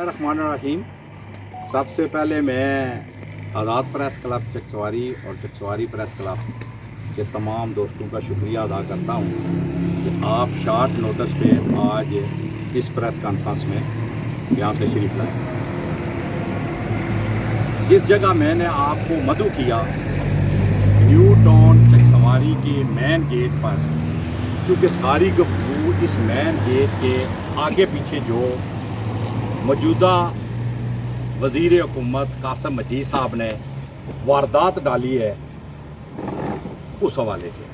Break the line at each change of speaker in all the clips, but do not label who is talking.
रहमान। सबसे पहले मैं आज़ाद प्रेस क्लब चकसवारी और चकसवारी प्रेस क्लब के तमाम दोस्तों का शुक्रिया अदा करता हूँ कि आप शॉर्ट नोटिस पे आज इस प्रेस कॉन्फ्रेंस में यहाँ तशरीफ़ लाए। जिस जगह मैंने आपको मदऊ किया न्यू टाउन चकसवारी के मेन गेट पर, क्योंकि सारी गुफ्तगू इस मेन गेट के आगे पीछे जो मौजूदा वज़ीर हुकूमत कासिम मजीद साहब ने वारदात डाली है उस हवाले से।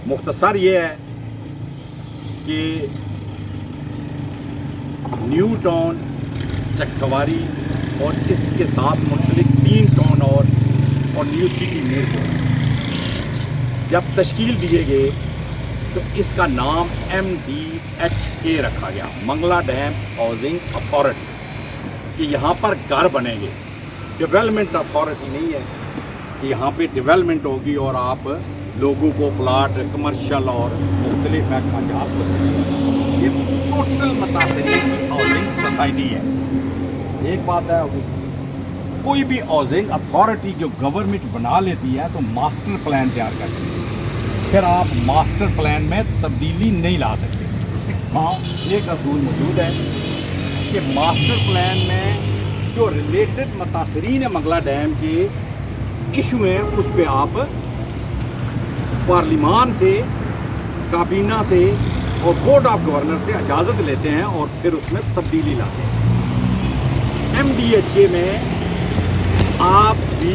मुख्तसर ये है कि न्यू टाउन चकसवारी और इसके साथ मुख्तलिफ 3 टाउन और न्यू सिटी मीरपुर जब तश्कील दिए गए तो इसका नाम MDHA रखा गया, मंगला डैम हाउसिंग अथॉरिटी, कि यहाँ पर घर बनेंगे। डेवलपमेंट अथॉरिटी नहीं है कि यहाँ पे डेवलपमेंट होगी और आप लोगों को प्लाट कमर्शियल और मुख्तलिफ महकमा जात को देंगे। ये टोटल मुतासिर हाउसिंग सोसाइटी है। एक बात है, कोई भी हाउसिंग अथॉरिटी जो गवर्नमेंट बना लेती है तो मास्टर प्लान तैयार करती है, फिर आप मास्टर प्लान में तब्दीली नहीं ला सकते। हाँ, एक असूल मौजूद है कि मास्टर प्लान में जो रिलेटेड मुतासरीन है मंगला डैम के इशू हैं उस पर आप पार्लिमान से, काबीना से और बोर्ड ऑफ गवर्नर से इजाज़त लेते हैं और फिर उसमें तब्दीली लाते हैं। MDHA में आप भी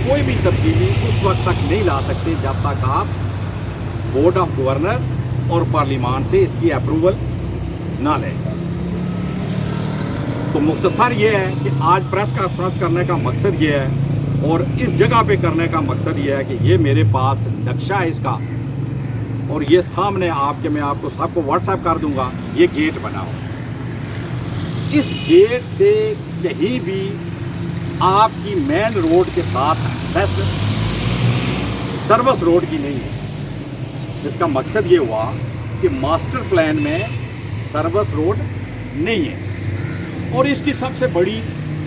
कोई भी तब्दीली उस वक्त तक नहीं ला सकते जब तक आप बोर्ड ऑफ गवर्नर और पार्लिमान से इसकी अप्रूवल ना लें। तो मुख्तसर ये है कि आज प्रेस कॉन्फ्रेंस करने का मकसद ये है और इस जगह पे करने का मकसद ये है कि ये मेरे पास नक्शा है इसका और ये सामने आपके मैं आपको सबको व्हाट्सएप कर दूंगा। ये गेट बनाओ, इस गेट से कहीं भी आपकी मेन रोड के साथ एक्सेस सर्विस रोड की नहीं है। जिसका मकसद ये हुआ कि मास्टर प्लान में सर्विस रोड नहीं है। और इसकी सबसे बड़ी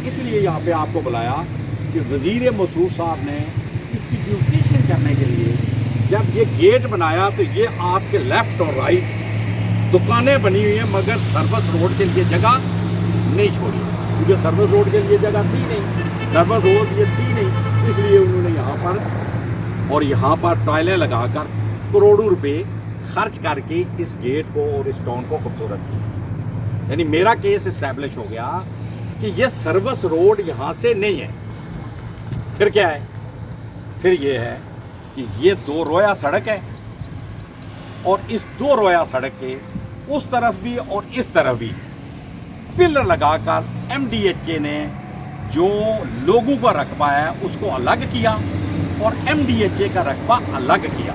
इसलिए यहाँ पे आपको बुलाया कि वज़ीर मौसूफ साहब ने इसकी ड्यूप्लिकेशन करने के लिए जब ये गेट बनाया तो ये आपके लेफ़्ट और राइट दुकानें बनी हुई हैं, मगर सर्विस रोड के लिए जगह नहीं छोड़ी, क्योंकि सर्विस रोड के लिए जगह थी नहीं, सर्विस रोड ये थी नहीं, इसलिए उन्होंने यहाँ पर टाइलें लगाकर करोड़ों रुपए खर्च करके इस गेट को और इस टाउन को खूबसूरत किया। यानी मेरा केस इस्टेब्लिश हो गया कि ये सर्विस रोड यहाँ से नहीं है। फिर क्या है? फिर ये है कि ये 2 रोया सड़क है और इस 2 रोया सड़क के उस तरफ भी और इस तरफ भी पिलर लगाकर MDHA ने जो लोगों का रकबा है उसको अलग किया और MDHA का रकबा अलग किया,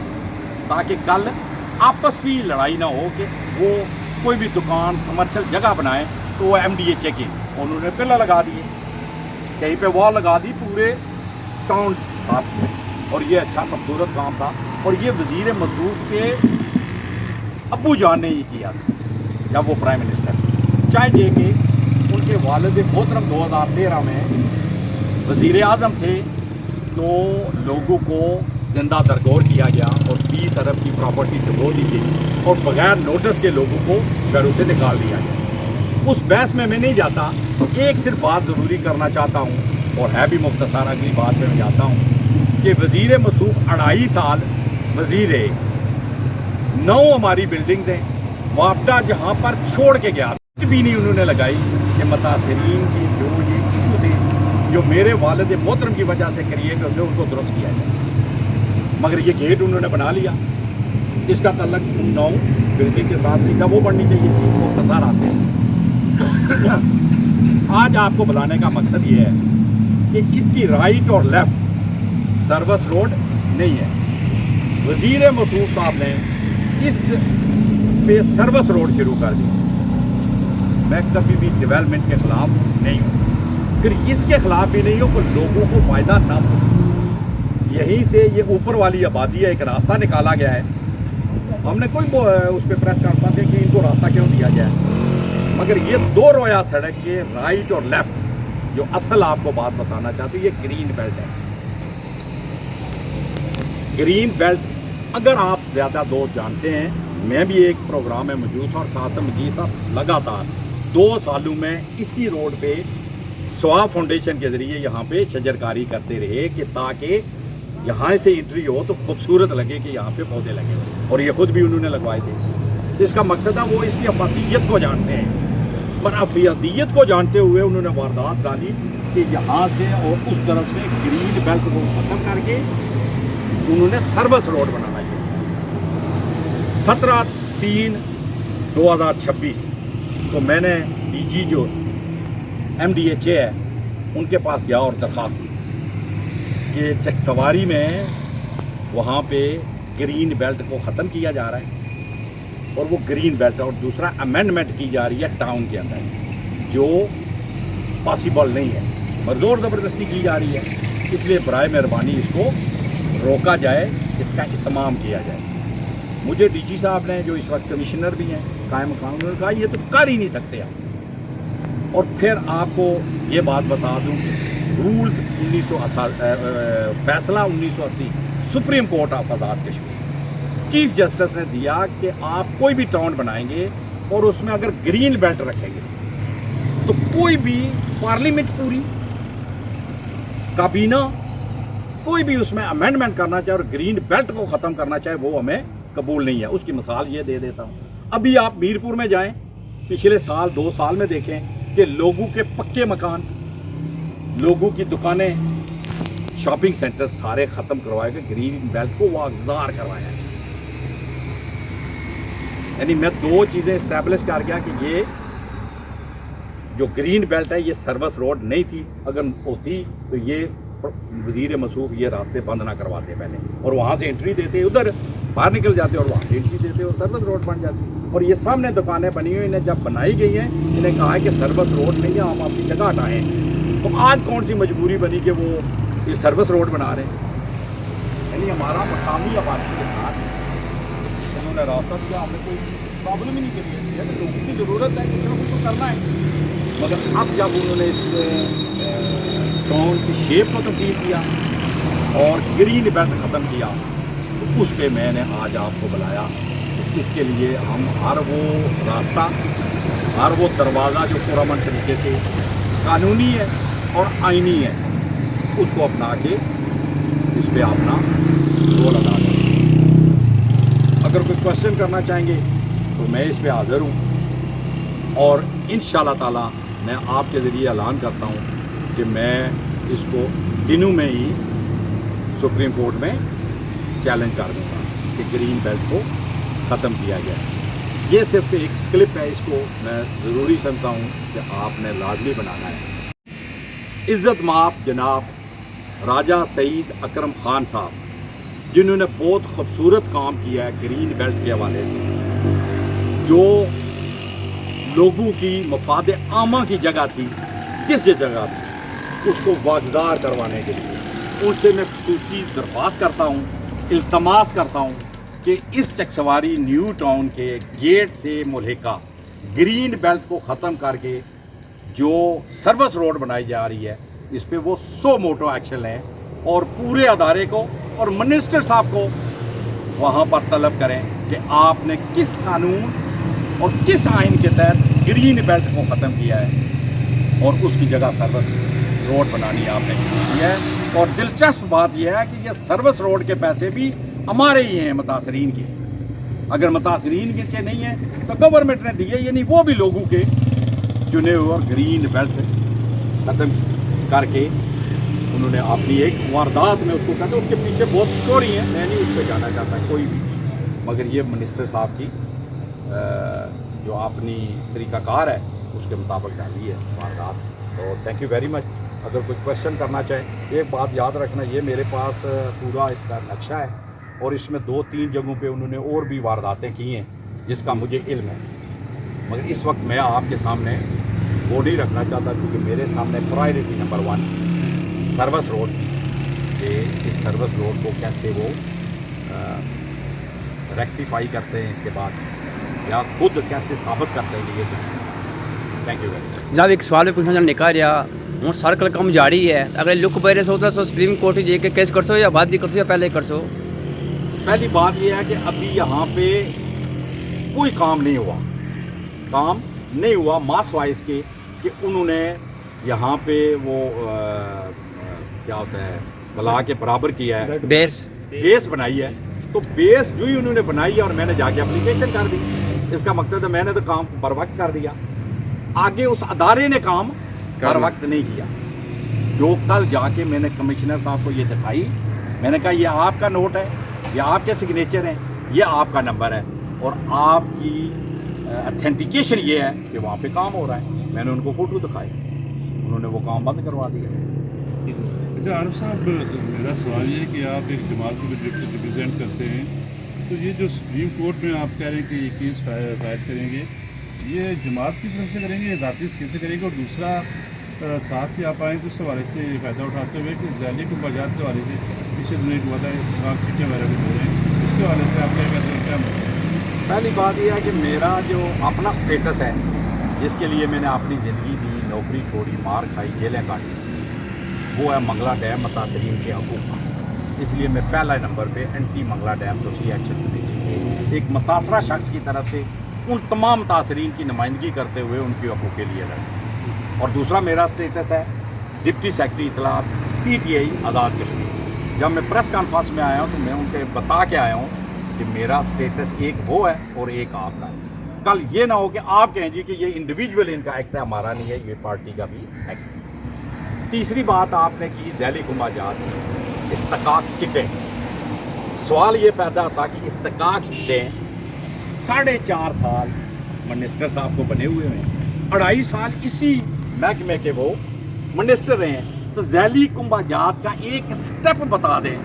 ताकि कल आपस में लड़ाई ना हो कि वो कोई भी दुकान कमर्शियल जगह बनाए तो वो MDHA की। उन्होंने पिलर लगा दिए, कहीं पे वॉल लगा दी पूरे टाउन साथ में, और ये अच्छा खूबसूरत काम था। और ये वज़ीर मौसूफ के अब्बू जान ने ही किया जब वो प्राइम मिनिस्टर, चाय दे के उनके वालिद मोहतरम 2013 में वज़ीर आज़म थे तो लोगों को जिंदा दरगोर किया गया और 20 अरब की प्रॉपर्टी डुबो दी गई और बगैर नोटिस के लोगों को घरों से निकाल दिया गया। उस बहस में मैं नहीं जाता, एक सिर्फ बात ज़रूरी करना चाहता हूँ और है भी मुख्तसर, अगली बात पे मैं जाता हूँ कि वज़ीर मौसूफ 2.5 साल वज़ीर है, 9 हमारी बिल्डिंग्स हैं, वापडा जहाँ पर छोड़ के गया भी नहीं उन्होंने लगाई कि मुतासिरीन की जो ये इशू थे जो मेरे वालिद मोहतरम की वजह से क्रिएट होते उनको दुरुस्त किया जाए, मगर ये गेट उन्होंने बना लिया। इसका तल्लक 9 बिल्डिंग के साथ नहीं था, वो बढ़नी चाहिए थी, वो तजार आते हैं। आज आपको बुलाने का मकसद ये है कि इसकी राइट और लेफ्ट सर्विस रोड नहीं है। वज़ीर मौसूफ साहब ने इस पे सर्विस रोड शुरू कर दी। मैं कभी भी डेवलपमेंट के ख़िलाफ़ नहीं हूँ, फिर इसके ख़िलाफ़ भी नहीं हूँ कि लोगों को फ़ायदा ना हो। यहीं से ये ऊपर वाली आबादी है, एक रास्ता निकाला गया है। हमने कोई उस पर प्रेस कॉन्फ्रेंस की इनको रास्ता क्यों दिया गया है? मगर ये दो रोया सड़क के राइट और लेफ्ट जो असल आपको बात बताना चाहती हूँ, ये ग्रीन बेल्ट है। ग्रीन बेल्ट अगर आप ज़्यादा दोस्त जानते हैं, मैं भी एक प्रोग्राम में मौजूद था और कासिम मजीद साहब लगातार 2 सालों में इसी रोड पे स्वाब फाउंडेशन के ज़रिए यहाँ पे शजरकारी करते रहे कि ताकि यहाँ से एंट्री हो तो खूबसूरत लगे कि यहाँ पे पौधे लगे हो, और ये खुद भी उन्होंने लगवाए थे। इसका मकसद है वो इसकी अफादियत को जानते हैं, पर अफादियत को जानते हुए उन्होंने वारदात डाली कि यहाँ से और उस तरफ से ग्रीन बेल्ट को ख़त्म करके उन्होंने सर्विस रोड बनाना है। 17/3/2026 तो मैंने डीजी जो MDHA है उनके पास गया और दरख्वास्त दी कि चकसवारी में वहाँ पे ग्रीन बेल्ट को ख़त्म किया जा रहा है और वो ग्रीन बेल्ट, और दूसरा अमेंडमेंट की जा रही है टाउन के अंदर जो पॉसिबल नहीं है, ज़ोर ज़बरदस्ती की जा रही है। इसलिए बराए मेहरबानी इसको रोका जाए, इसका इत्माम किया जाए। मुझे डीजी साहब ने, जो इस वक्त कमिश्नर भी हैं कायम मकाम, उन्होंने कहा ये तो कर ही नहीं सकते आप। और फिर आपको ये बात बता दूं, रूल 1980 फैसला 1980 supreme court of Azad Kashmir chief justice ने दिया कि आप कोई भी टाउन बनाएंगे और उसमें अगर ग्रीन बेल्ट रखेंगे तो कोई भी पार्लियामेंट पूरी काबीना कोई भी उसमें अमेंडमेंट करना चाहे और ग्रीन बेल्ट को ख़त्म करना चाहे वो हमें कबूल नहीं है। उसकी मिसाल ये दे देता हूँ, अभी आप मीरपुर में जाएं, पिछले साल 2 साल में देखें कि लोगों के पक्के मकान, लोगों की दुकानें, शॉपिंग सेंटर सारे ख़त्म करवाए गए, ग्रीन बेल्ट को वागजार करवाया है। यानी मैं 2 चीज़ें इस्टेब्लिश कर गया कि ये जो ग्रीन बेल्ट है ये सर्विस रोड नहीं थी, अगर होती तो ये वज़ीर मसूफ ये रास्ते बंद ना करवाते पहले, और वहाँ से एंट्री देते, उधर बाहर निकल जाते और वहाँ से एंट्री देते और सर्विस रोड बन जाती। और ये सामने दुकानें बनी हुई, इन्हें जब बनाई गई हैं इन्हें कहा है कि सर्विस रोड नहीं है, आप अपनी जगह हटाएँ। तो आज कौन सी मजबूरी बनी कि वो ये सर्विस रोड बना रहे हैं? यानी हमारा मकामी आबादी के साथ उन्होंने रास्ता दिया, हमने कोई प्रॉब्लम ही नहीं करी है। लोगों की ज़रूरत है, कुछ ना कुछ तो करना है। मगर अब जब उन्होंने इस टाउन की शेप को तब्दील किया और ग्रीन बेल्ट ख़त्म किया, तो उस पर मैंने आज आपको बुलाया। इसके लिए हम हर वो रास्ता, हर वो दरवाज़ा जो पुरअमन तरीके से कानूनी है और आइनी है, उसको अपना के इस पर अपना रोल अदा करें। अगर कोई क्वेश्चन करना चाहेंगे तो मैं इस पर हाज़िर हूँ, और इंशाअल्लाह ताला मैं आपके ज़रिए ऐलान करता हूँ कि मैं इसको दिनों में ही सुप्रीम कोर्ट में चैलेंज कर दूँगा कि ग्रीन बेल्ट को ख़त्म किया गया है। ये सिर्फ एक क्लिप है, इसको मैं ज़रूरी समझता हूँ कि आपने लाजमी बनाना है। इज़्ज़त माप जनाब राजा सईद अकरम ख़ान साहब, जिन्होंने बहुत खूबसूरत काम किया है ग्रीन बेल्ट के हवाले से, जो लोगों की मफाद आमा की जगह थी, जिस जगह थी उसको वागजार करवाने के लिए उनसे मैं खुसूसी दरख्वास्त करता हूँ, इल्तमास करता हूँ कि इस चकसवारी न्यू टाउन के गेट से मुल्हिका ग्रीन बेल्ट को ख़त्म करके जो सर्विस रोड बनाई जा रही है, इस पे वो 100 मोटो एक्शन लें और पूरे अदारे को और मिनिस्टर साहब को वहाँ पर तलब करें कि आपने किस कानून और किस आइन के तहत ग्रीन बेल्ट को ख़त्म किया है और उसकी जगह सर्विस रोड बनानी आपने की है। और दिलचस्प बात यह है कि ये सर्विस रोड के पैसे भी हमारे ही हैं, मुतासरीन के। अगर मुतासरीन के नहीं हैं तो गवर्नमेंट ने दिए, यानी वो भी लोगों के चुने हुए और ग्रीन बेल्ट ख़त्म करके उन्होंने अपनी एक वारदात में उसको कहते हैं, उसके पीछे बहुत स्टोरी है, मैं नहीं उस पर जाना चाहता कोई भी, मगर ये मिनिस्टर साहब की जो अपनी तरीक़ाकार है उसके मुताबिक डाली है वारदात। तो थैंक यू वेरी मच। अगर कोई क्वेश्चन करना चाहे, एक बात याद रखना, ये मेरे पास पूरा इसका नक्शा है और इसमें 2-3 जगहों पे उन्होंने और भी वारदातें की हैं जिसका मुझे इल्म है, मगर इस वक्त मैं आपके सामने वो नहीं रखना चाहता क्योंकि मेरे सामने प्रायोरिटी नंबर 1 सर्विस रोड कि इस सर्विस रोड को कैसे वो रेक्टिफाई करते हैं, इसके बाद या खुद कैसे साबित करते हैं कि ये दुरुस्त है। Thank you very much.
जनाब एक सवाल पूछना चाहना निकाह रहा हूँ सर्कल कम जारी है अगर लुक पैरे सो तो सुप्रीम कोर्ट जे के केस कर सो या बाद कर सो या पहले कर सो।
पहली बात यह है कि अभी यहाँ पे कोई काम नहीं हुआ मास वाइज के कि उन्होंने यहाँ पे वो क्या होता है बला के बराबर किया है, बेस बनाई है। तो बेस जो ही उन्होंने बनाई है और मैंने जाके एप्लीकेशन कर दी, इसका मकसद है मैंने तो काम बर वक्त कर दिया। आगे उस अदारे ने काम बर वक्त नहीं किया। जो कल जाके मैंने कमिश्नर साहब को ये दिखाई, मैंने कहा ये आपका नोट है, ये आपके सिग्नेचर हैं, ये आपका नंबर है और आपकी ऑथेंटिकेशन ये है कि वहाँ पे काम हो रहा है। मैंने उनको फ़ोटो दिखाई, उन्होंने वो काम बंद करवा दिया।
अच्छा आरिफ साहब, मेरा सवाल ये है कि आप एक जमात को रिप्रेजेंट करते हैं, तो ये जो सुप्रीम कोर्ट में आप कह रहे हैं कि ये केस फाइल करेंगे, ये जमात की तरफ से करेंगे, ذاتی स्थिति से करेंगे? और दूसरा साथ ही आप आएँ तो इस हवाले से फ़ायदा उठाते हुए कि जैली को बाजार के हवाले से पिछले दिनों हुआ था इस्तेमाल चिट्ठे वगैरह भी हो रहे हैं, इसके हवाले से आप क्या कहते हैं, क्या मतलब?
पहली बात यह है कि मेरा जो अपना स्टेटस है, जिसके लिए मैंने अपनी ज़िंदगी दी, नौकरी छोड़ी, मार खाई, जेलें काटी, वो है मंगला डैम मुतासरीन के हकूक़ का। इसलिए मैं पहला नंबर पे एंटी मंगला डैम दोषी एक्शन कमेटी एक मुतासरा शख्स की तरफ से उन तमाम मुतासरीन की नुमाइंदगी करते हुए उनके हकूक़ के लिए लड़े। और दूसरा मेरा स्टेटस है deputy secretary इत्तलात PTI Azad Kashmir. जब मैं प्रेस कॉन्फ्रेंस में आया हूँ तो मैं उनके बता के आया हूँ कि मेरा स्टेटस एक वो है और एक आपका है। कल ये ना हो कि आप कहें जी कि ये इंडिविजुअल इनका एक्ट है, हमारा नहीं है, ये पार्टी का भी एक्ट है। तीसरी बात आपने की ज़ैली कुमाजात इस्तकाक चिटें। सवाल ये पैदा होता कि इस्तकाक चिटें 4.5 साल मिनिस्टर साहब को बने हुए हैं, 2.5 साल इसी महकमे के वो मिनिस्टर रहे हैं। तो ज़ैली कुंभाजात का एक स्टेप बता दें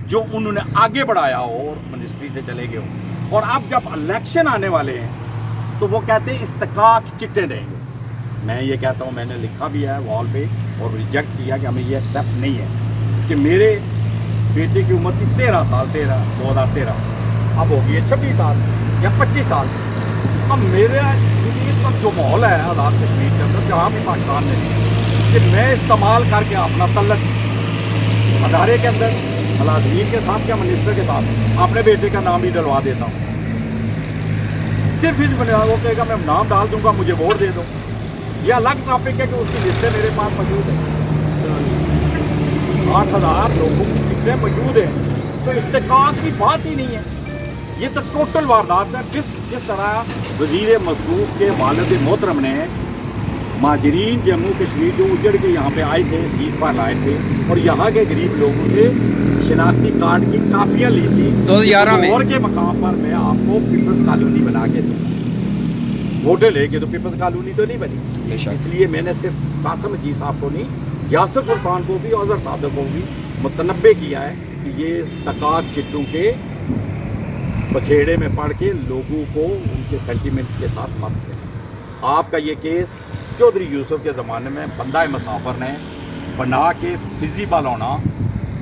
जो उन्होंने आगे बढ़ाया हो और मिनिस्ट्री से चले गए हो। और अब जब इलेक्शन आने वाले हैं तो वो कहते हैं इस्तकाक चिट्टे देंगे। मैं ये कहता हूँ, मैंने लिखा भी है वॉल पे और रिजेक्ट किया कि हमें ये एक्सेप्ट नहीं है कि मेरे बेटे की उम्र थी 13 साल 2013, अब हो गई है 26 साल या 25 साल। अब मेरे ये सब जो माहौल है आज़ाद कश्मीर के अंदर, जहाँ भी पाकिस्तान में, कि मैं इस्तेमाल करके अपना तल्लक अदारे के अंदर मुलाज़मीन के साथ या मिनिस्टर के साथ अपने बेटे का नाम ही डलवा देता हूँ। सिर्फ इस बुनियाद वो कहेगा मैं नाम डाल दूंगा, मुझे वोट दे दो। यह अलग टॉपिक है कि उसकी लिस्टें मेरे पास मौजूद है, 8,000 लोगों की लिस्टें मौजूद हैं। तो इस्तेकाक की बात ही नहीं है, ये तो टोटल वारदात है। जिस तरह वज़ीर मसरूफ़ के वालिद मोहतरम ने महाजरीन जम्मू कश्मीर जो उजड़ के यहाँ पे आए थे, सीट पर लाए थे और यहाँ के गरीब लोगों से शनाख्ती कार्ड की कापियाँ ली थी
2011 में,
और के मकाम पर मैं आपको पीपल्स कॉलोनी बना के दूँ। वोटें लेके तो पीपल्स कॉलोनी तो नहीं बनी। इसलिए मैंने सिर्फ कासम जी साहब को नहीं, यासिर सुल्तान को भी, अज़हर साहब को भी मुतनब्बे किया है कि ये इस्तकाक चिट्टों के बखेड़े में पड़ के लोगों को उनके सेंटीमेंट के साथ मत करें। आपका ये केस चौधरी यूसुफ के ज़माने में बंदा मुसाफर ने बना के फिजिबल होना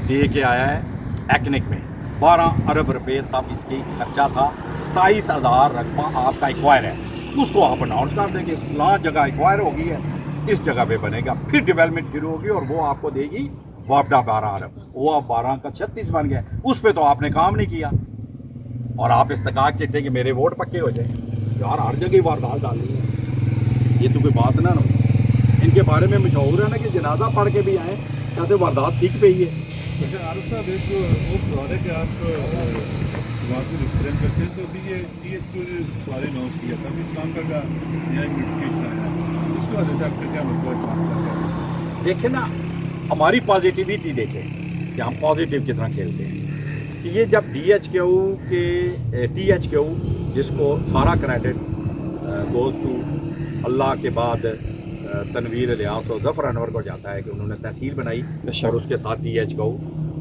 दे के आया है एक्निक में 12 अरब रुपए, तब इसकी खर्चा था 27,000 रकबा आपका एक्वायर है। उसको आप अनाउंस कर देंगे फलां जगह एक्वायर हो गई है, इस जगह पे बनेगा, फिर डेवलपमेंट शुरू होगी और वो आपको देगी वापडा 12 अरब। वो अब 12 का 36 बन गया, उस पर तो आपने काम नहीं किया और आप इस्तकाक चिट्टे कि मेरे वोट पक्के हो जाए। यार हर जगह वारदात डालनी है, ये तो कोई बात ना हो। इनके बारे में मशहूर है ना कि जनाजा पढ़ के भी आए, कहते वारदात ठीक पे ही है।
अच्छा आरिफ साहब, एक वो सवाल है कि आप जमात को रिप्रेजेंट करते हैं, तो अभी ये सवाल अनाउंस किया था, अभी इस्लाम का नया नोटिफिकेशन आया, उसके बाद से आपका क्या मतलब?
देखें ना, हमारी पॉजिटिविटी देखें कि हम पॉजिटिव कितना खेलते हैं। ये जब THQ जिसको सारा क्रेडिट गोज़ टू अल्लाह के बाद तनवीर इलियास और ज़फ़र अनवर को जाता है कि उन्होंने तहसील बनाई और उसके साथ THQ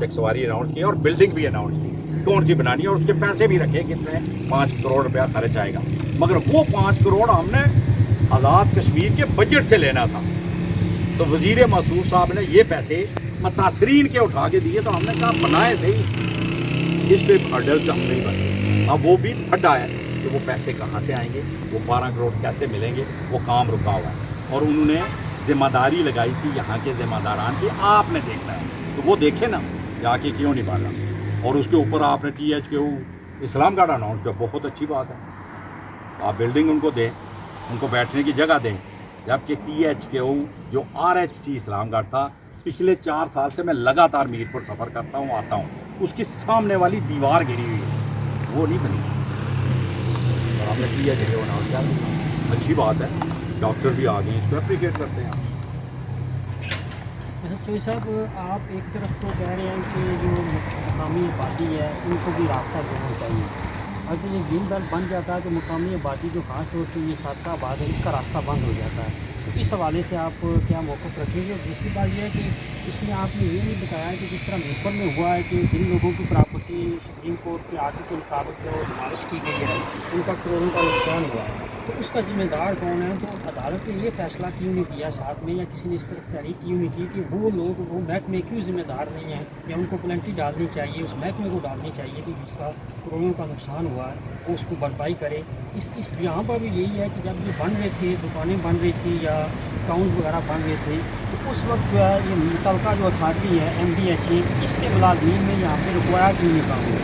टैक्सवारी अनाउंस की और बिल्डिंग भी अनाउंस की कौन सी बनानी है और उसके पैसे भी रखे कितने 5 करोड़ रुपया खर्च आएगा। मगर वो 5 करोड़ हमने आज़ाद कश्मीर के बजट से लेना था। तो वज़ीर मसूद साहब ने ये पैसे मुतासरीन के उठा के दिए, तो हमने कहा बनाए सही, इस पे हर्डल से हम नहीं बने। अब वो भी फटा है कि वो पैसे कहाँ से आएंगे, वो 12 करोड़ कैसे मिलेंगे, वो काम रुका हुआ है। और उन्होंने जिम्मेदारी लगाई थी यहाँ के जिम्मेदारान की, आपने देखना है तो वो देखे ना जाके क्यों नहीं भागा। और उसके ऊपर आपने THKU इस्लाम गार्ड अनाउंस किया, बहुत अच्छी बात है। आप बिल्डिंग उनको दें, उनको बैठने की जगह दें, जबकि THKU जो RHC इस्लाम गार्ड था, पिछले 4 साल से मैं लगातार मीरपुर सफ़र करता हूँ, आता हूँ, उसकी सामने वाली दीवार गिरी हुई है, वो नहीं बनी। और आपने THKU अनाउंस किया, अच्छी बात है, डॉक्टर भी आ गए, इसको अप्रिशिएट करते हैं।
चौधरी साहब, आप एक तरफ तो कह रहे हैं कि जो मकामी आबादी है उनको भी रास्ता देना चाहिए, अगर ये ग्रीन बेल्ट बन जाता है तो मकामी आबादी जो खास तौर से ये सादकाबाद है इसका रास्ता बंद हो जाता है, तो इस हवाले से आप क्या मौक़िफ़ रखेंगे? और दूसरी बात यह है कि इसमें आपने ये नहीं बताया कि जिस तरह मीरपुर में हुआ है कि जिन लोगों की प्रॉपर्टी सुप्रीम कोर्ट के आर्डर के मुताबिक जो डिमॉलिश की गई है उनका करोड़ों का नुकसान हुआ है, तो उसका ज़िम्मेदार कौन है? तो अदालत ने ये फ़ैसला क्यों नहीं किया साथ में, या किसी ने इस तरफ तहरीक क्यों नहीं की कि वो लोग, वो महकमे क्यों ज़िम्मेदार नहीं हैं, या उनको पेनल्टी डालनी चाहिए, उस महकमे को डालनी चाहिए कि जिसका करोड़ों का नुकसान हुआ है वो उसको भरपाई करे। इस यहाँ पर भी यही है कि जब ये बन रहे थे, दुकानें बन रही थी या टाउन वगैरह बन रहे थे, तो उस वक्त जो है ये मुतलका जो अथॉरिटी है MDHA, इसके मुलाज़मीन में यहाँ पे रुकवाया क्यों नहीं काम हुआ?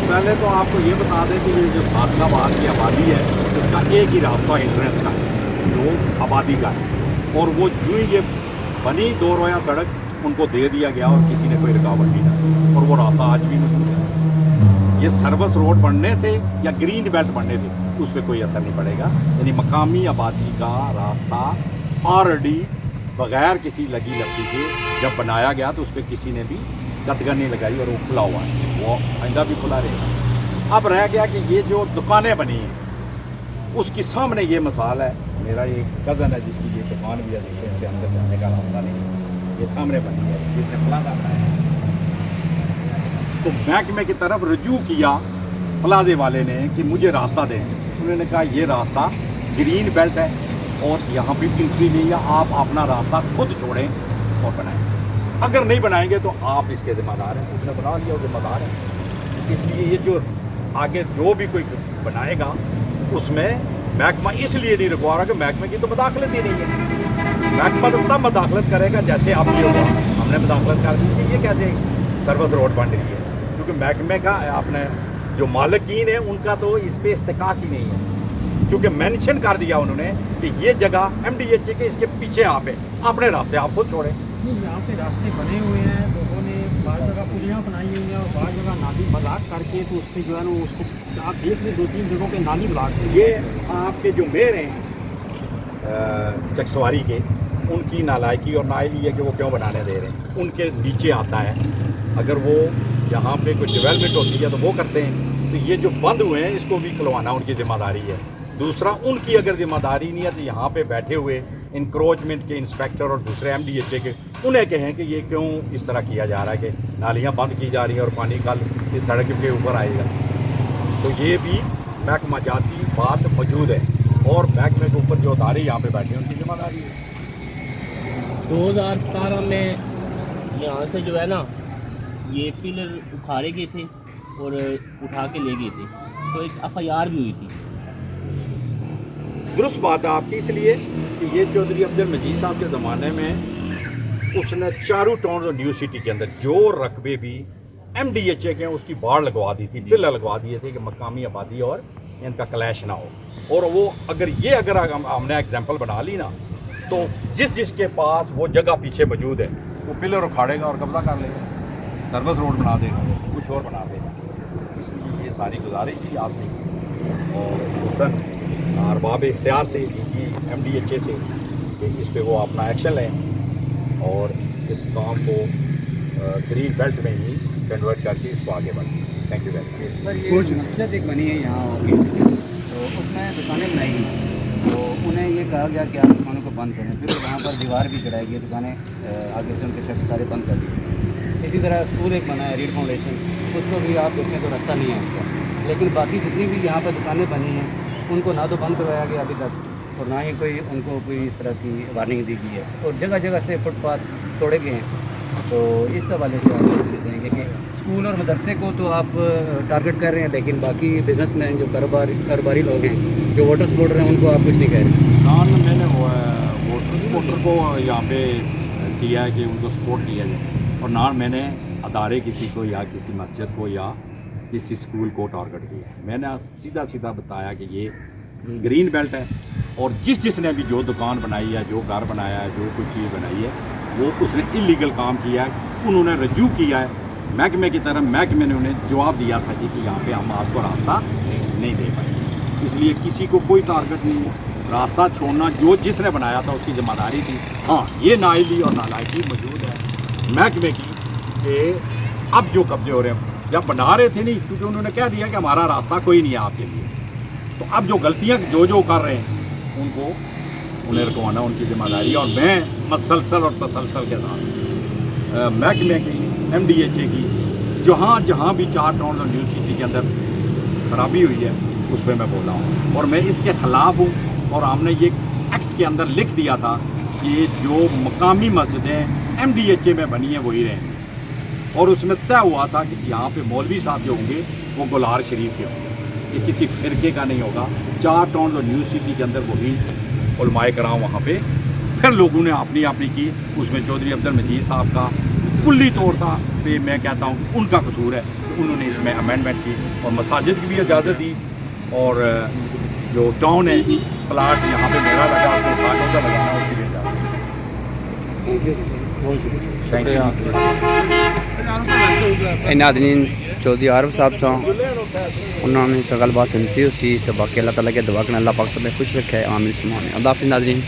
पहले तो आपको ये बता दें कि ये जो सादकाबाद की आबादी है इसका एक ही रास्ता एंट्रेंस का है, जो आबादी का है, और वो जो ही ये बनी 2 रोया सड़क उनको दे दिया गया और किसी ने कोई रुकावट नहीं डाली, और वो रास्ता आज भी मौजूद है। ये सर्विस रोड बनने से या ग्रीन बेल्ट बनने से उस पर कोई असर नहीं पड़ेगा, यानी मकामी आबादी का रास्ता ऑलरेडी बग़ैर किसी लगी लगती के जब बनाया गया तो उस पर किसी ने भी गदगन नहीं लगाई और वो खुला हुआ है, वो आइंदा भी खुला रहेगा। अब रह गया कि ये जो दुकानें बनी हैं उसकी सामने ये मिसाल है, मेरा एक कज़न है जिसकी ये दुकान भी है, देखिए उसके अंदर जाने का रास्ता नहीं है, ये सामने बनी है, जिसने प्लाजा बनाया है, तो महकमे की तरफ रजू किया प्लाजे वाले ने कि मुझे रास्ता दें, उन्होंने कहा ये रास्ता ग्रीन बेल्ट है और यहाँ पे एंट्री नहीं है, आप अपना रास्ता खुद छोड़ें और बनाएं, अगर नहीं बनाएंगे तो आप इसके ज़िम्मेदार हैं, उसने बना लिया और ज़िम्मेदार है। इसलिए ये जो आगे जो भी कोई बनाएगा उसमें महकमा इसलिए नहीं रुकवा रहा कि महकमे की तो मदाखलत ही नहीं है। महकमा तो तब मदाखलत करेगा जैसे आप ये हुआ हमने मदाखलत कर दी कि ये कैसे सर्विस रोड बन रही है, क्योंकि महकमे का आपने जो मालिकीन है उनका तो इस पर इस्तेकाक ही नहीं है, क्योंकि मेंशन कर दिया उन्होंने कि ये जगह MDHA के इसके पीछे यहाँ पे अपने रास्ते आप खुद छोड़ें।
नहीं, यहाँ पे रास्ते बने हुए हैं, लोगों ने बाज़ जगह पुलियाँ बनाई हुई हैं और बाज़ जगह नाली ब्लॉक करके, तो उस पर जो है ना उसको आप देख लें 2-3 जगहों पे नाली ब्लॉक है।
ये आपके जो मेयर हैं चकसवारी के, उनकी नालायकी और नाइली है कि वो क्यों बनाने दे रहे हैं, उनके नीचे आता है, अगर वो यहाँ पे कोई डेवलपमेंट होती है तो वो करते हैं, तो ये जो बंद हुए हैं इसको भी खुलवाना उनकी ज़िम्मेदारी है। दूसरा, उनकी अगर ज़िम्मेदारी नहीं है तो यहाँ पे बैठे हुए इंक्रोचमेंट के इंस्पेक्टर और दूसरे MDHA के उन्हें कहें कि ये क्यों इस तरह किया जा रहा है कि नालियाँ बंद की जा रही हैं और पानी कल इस सड़क के ऊपर आएगा, तो ये भी महकमा जाती बात मौजूद है, और महकमे के ऊपर जो अदारे यहाँ पे बैठे हैं उनकी ज़िम्मेदारी है।
2017 में यहाँ से जो है ना ये पिलर उखाड़े गए थे और उठा के ले गए थे, तो एक FIR भी हुई थी।
दुरुस्त बात है आपकी, इसलिए कि ये चौधरी अब्दुल मजीद साहब के ज़माने में उसने चारों टाउन और न्यू सिटी के अंदर जो रकबे भी MDHA के उसकी बाड़ लगवा दी थी, पिलर लगवा दिए थे कि मकामी आबादी और इनका क्लैश ना हो, और वो अगर हमने एग्जाम्पल बना ली ना तो जिसके पास वो जगह पीछे मौजूद है वो पिलर उखाड़ेगा और कब्जा कर लेगा, सर्विस रोड बना देगा, कुछ और बना देगा। इसलिए ये सारी गुजारिश थी आपसे और हुसन अरबाब इख्तियार से DG MDHA से कि इस पे वो अपना एक्शन लें और इस काम को ग्रीन बेल्ट में ही कन्वर्ट करके इसको आगे बढ़ें। Thank you very much.
Sir, ये मस्जिद एक बनी है यहाँ होगी, तो उसमें दुकानें बनाई गई, तो उन्हें ये कहा गया कि आप दुकानों को बंद करें, फिर वहाँ पर दीवार भी चढ़ाई गई, दुकानें आगे से उनके शटर सारे बंद कर दिए। इसी तरह स्कूल एक बना है रीड फाउंडेशन, उसको भी आप देखें तो रास्ता नहीं है उसका, लेकिन बाकी जितनी भी यहाँ पर दुकानें बनी हैं उनको ना तो बंद करवाया गया अभी तक, और ना ही उनको कोई इस तरह की वार्निंग दी गई है, और जगह जगह से फुटपाथ तोड़े गए हैं। تو اس حوالے سے آپ دیں گے کہ اسکول اور مدرسے کو تو آپ ٹارگٹ کر رہے ہیں، لیکن باقی بزنس مین جو کاروباری لوگ ہیں جو واٹر سپورٹر ہیں ان کو آپ کچھ نہیں کہہ رہے؟
نان میں نے واٹر سپورٹر کو یہاں پہ کیا ہے کہ ان کو سپورٹ کیا جائے، اور نان میں نے ادارے کسی کو یا کسی مسجد کو یا کسی اسکول کو ٹارگٹ کیا ہے۔ میں نے سیدھا بتایا کہ یہ گرین بیلٹ ہے، اور جس نے بھی جو دکان بنائی ہے، جو گھر بنایا ہے، جو کوئی چیز بنائی ہے، وہ اس نے انلیگل کام کیا ہے۔ انہوں نے رجوع کیا ہے محکمے کی طرف، محکمے نے انہیں جواب دیا تھا کہ یہاں پہ ہم آپ کو راستہ نہیں دے پائیں گے، اس لیے کسی کو کوئی ٹارگٹ نہیں ہے۔ راستہ چھوڑنا جس نے بنایا تھا اس کی ذمہ داری تھی۔ ہاں، یہ نااہلی اور نالائقی موجود ہے محکمے کی کہ اب جو قبضے ہو رہے ہیں، جب بنا رہے تھے نہیں، کیونکہ انہوں نے کہہ دیا کہ ہمارا راستہ کوئی نہیں ہے آپ کے لیے، تو اب جو غلطیاں جو کر رہے ہیں ان کو انہیں رکوانا ان کی ذمہ داری ہے۔ اور میں مسلسل اور تسلسل کے ساتھ محکمے کی MDHA کی جہاں بھی 4 ٹاؤن اور نیو سٹی کے اندر خرابی ہوئی ہے اس پہ میں بولا ہوں، اور میں اس کے خلاف ہوں۔ اور ہم نے یہ ایکٹ کے اندر لکھ دیا تھا کہ جو مقامی مسجدیں MDHA میں بنی ہیں وہی رہیں گی، اور اس میں طے ہوا تھا کہ یہاں پہ مولوی صاحب جو ہوں گے وہ گلہار شریف کے ہوں گے، یہ کسی فرقے کا نہیں ہوگا۔ 4 ٹاؤن اور نیو سٹی کے اندر وہی علماء کرام وہاں پہ، پھر لوگوں نے اپنی کی، اس میں چودھری عبد المجید صاحب کا کلی طور تھا پہ میں کہتا ہوں کہ ان کا قصور ہے کہ انہوں نے اس میں امینڈمنٹ کی اور مساجد کی بھی اجازت دی، اور جو ٹاؤن ہے پلاٹ یہاں پہ میرا لگا تو پلاٹوں کا لگانا اس کی بھی اجازت
ہے۔ ناظرین، چودھری عارف صاحب سے انہوں نے سگل بات سنتی اسی تو باقی اللہ تعالیٰ کے دعا کرنا اللہ پاک سب خوش رکھے، عامر سمان۔ اللہ حافظ ناظرین۔